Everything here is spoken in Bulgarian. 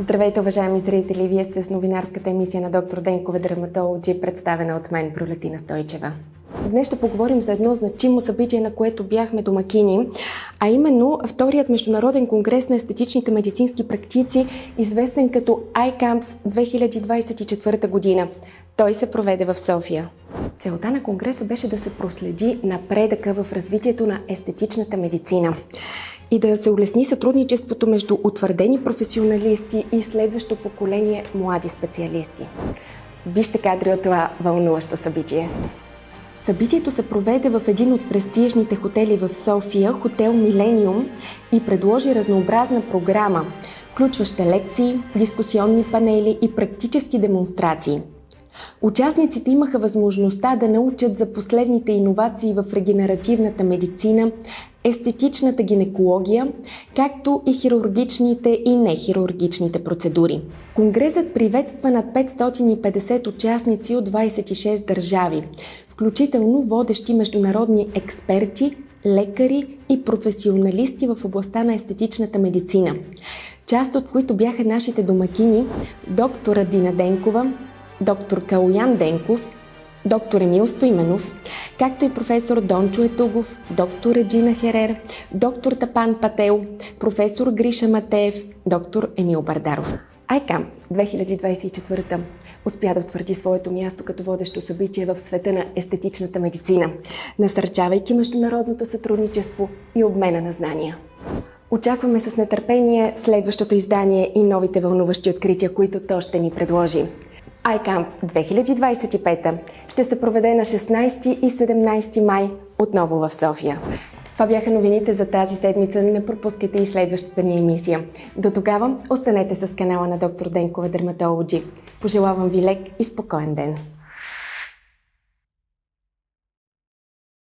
Здравейте, уважаеми зрители! Вие сте с новинарската емисия на доктор Денкова Дерматологи, представена от мен, Пролетина Стойчева. Днес ще поговорим за едно значимо събитие, на което бяхме домакини, а именно вторият международен конгрес на естетичните медицински практици, известен като ICAMS 2024 година. Той се проведе в София. Целта на конгреса беше да се проследи напредъка в развитието на естетичната медицина и да се улесни сътрудничеството между утвърдени професионалисти и следващо поколение млади специалисти. Вижте кадри от това вълнуващо събитие. Събитието се проведе в един от престижните хотели в София, хотел Милениум, и предложи разнообразна програма, включваща лекции, дискусионни панели и практически демонстрации. Участниците имаха възможността да научат за последните иновации в регенеративната медицина, естетичната гинекология, както и хирургичните и нехирургичните процедури. Конгресът приветства над 550 участници от 26 държави, включително водещи международни експерти, лекари и професионалисти в областта на естетичната медицина, част от които бяха нашите домакини доктор Дина Денкова, доктор Калоян Денков, доктор Емил Стоименов, както и професор Дончо Етугов, доктор Реджина Херер, доктор Тапан Пател, професор Гриша Матеев, доктор Емил Бардаров. ICAM 2024 успя да утвърди своето място като водещо събитие в света на естетичната медицина, насърчавайки международното сътрудничество и обмена на знания. Очакваме с нетърпение следващото издание и новите вълнуващи открития, които то ще ни предложи. ICAM 2025 ще се проведе на 16 и 17 май отново в София. Това бяха новините за тази седмица. Не пропускайте и следващата ни емисия. До тогава останете с канала на доктор Денкова Дерматологи. Пожелавам ви лек и спокоен ден!